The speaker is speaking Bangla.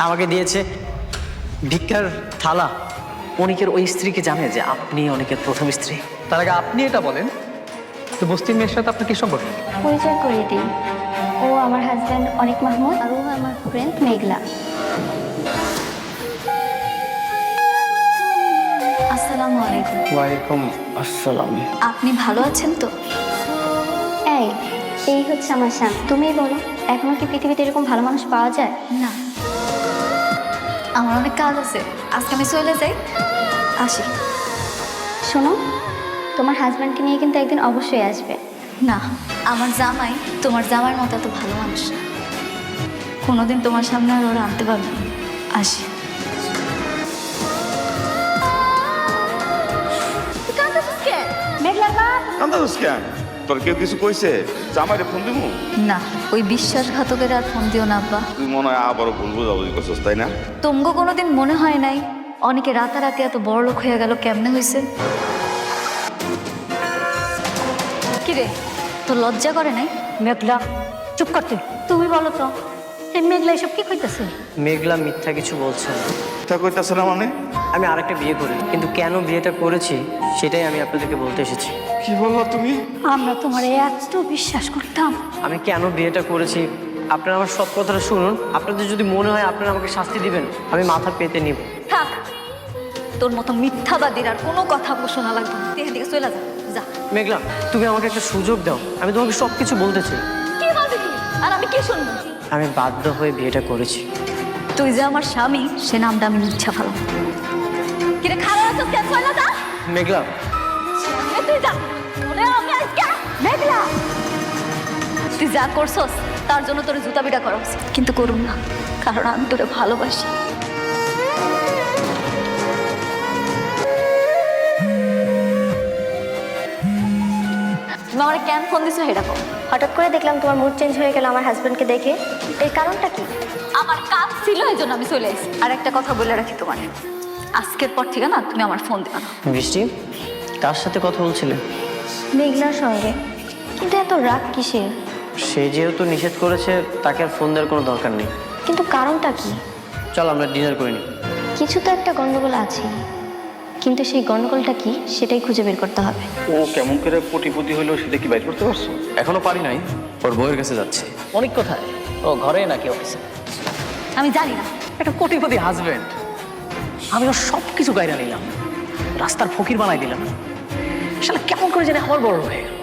আমাকে দিয়েছে ভিক্ষার থালা। অনিকের ওই স্ত্রীকে জানে যে আপনি অনিকের প্রথম স্ত্রী? তার আগে আপনি এটা বলেন তো বস্তির মেয়ের সাথে আপনার কি সম্পর্ক? পরিচয় করিয়ে দিই, ও আমার হাজব্যান্ড অনিক মাহমুদ আর ও আমার ফ্রেন্ড মেঘলা। আসসালামু আলাইকুম। ওয়ালাইকুম আসসালাম। আপনি ভালো আছেন তো? এই হচ্ছে আমার স্বামী। তুমিই বলো, এখনো কি পৃথিবীতে এরকম ভালো মানুষ পাওয়া যায়? না, আমার অনেক কাজ আছে, আজকে আমি চলে যাই, আসি। শোনো, তোমার হাজব্যান্ডকে নিয়ে কিন্তু একদিন অবশ্যই আসবে। না, আমার জামাই তোমার জামাইয়ের মতো এত ভালো মানুষ না, কোনোদিন তোমার সামনে আর ওরা আনতে পারবে না। আসি। মেঘলার বাপ, কান্দাস কেন? তোর কেউ কিছু কইছে? জামাইরে ফোন দিমু? না, ওই বিশ্বাসঘাতকের আর ফোন দিও না আব্বা। তুই মনে হয় আবারও ভুল বোঝাবুঝি করছিস, তাই না? তোমগো কোনোদিন মনে হয় নাই অনেকে রাতারাতি এত বড় লোক হয়ে গেল কেমনে হয়েছে? কিরে, তোর লজ্জা করে নাই? মেঘলা, চুপ করতে। তুমি বলো তো, এই মেঘলা এসব কি কইতেছে? মেঘলা মিথ্যা কিছু বলছে না। তা কইতাছে না মানে? আমি আরেকটা বিয়ে করি, কিন্তু কেন বিয়েটা করেছি সেটাই আমি আপনাদেরকে বলতে এসেছি। কি বললা তুমি? আমরা তোমার এত বিশ্বাস করতাম। আমি কেন বিয়েটা করেছি আপনারা আমার সব কথাটা শুনুন। আপনাদের যদি মনে হয় আপনারা আমাকে শাস্তি দিবেন, আমি মাথা পেতে নিব। থাক, তোর মতো মিথ্যাবাদীর আর কোনো কথা শোনা লাগবে না। তুই এদিকে চলে যা, যা। মেঘলা, তুমি আমাকে একটা সুযোগ দাও, আমি তোমাকে সব কিছু বলতে চাই। কি বলবি তুই? আর আমি কি শুনবো? আমি বাধ্য হয়ে বিয়েটা করেছি। তুই যে আমার স্বামী সে নামটা আমি ইচ্ছা ভালো। কিরে খারাপ আছো কেন? চলে যা। মেঘলা, তুই যা। ওরে আমি আজকে মেঘলা, তুই যা করছস তার জন্য তোর জুতা বিটা করা উচিত, কিন্তু করুন না, কারণ আমি তোরে ভালোবাসি। তুমি আমার কেন ফোন দিছো এটা কও? হঠাৎ করে দেখলাম তোমার মুড চেঞ্জ হয়ে গেল আমার হাজব্যান্ডকে দেখে। এর কারণটা কি? আমার কাজ ছিল এই জন্য আমি চলে এসেছি। আর একটা কথা বলে রাখি তোমার, আজকের পর থেকে না তুমি আমার ফোন দিবা না। বৃষ্টি, কার সাথে কথা বলছিলে? মেঘলার সঙ্গে। কিন্তু এত রাগ কিসের? সে যেহেতু নিষেধ করেছে তাকে আর ফোন দেওয়ার কোনো দরকার নেই। কিন্তু কারণটা কি? চল আমরা ডিনার করে নিই। কিছু তো একটা গন্ডগোল আছে, কিন্তু সেই গন্ডগোলটা কি সেটাই খুঁজে বের করতে হবে। ও কেমন করে পটিপতি হইলো সেটা কি বাইর করতে পারছো? এখনো পারি নাই, ওর বউয়ের কাছে যাচ্ছে। অনেক কোথায়? ও ঘরে নাকি অফিসে? আমি জানি না। একটা কোটিপতি হাজবেন্ড, আমি ওর সব কিছু গাইরা নিলাম, রাস্তার ফকির বানাই দিলাম। শালা কেমন করে জানি আমার বড় হয়ে গেল।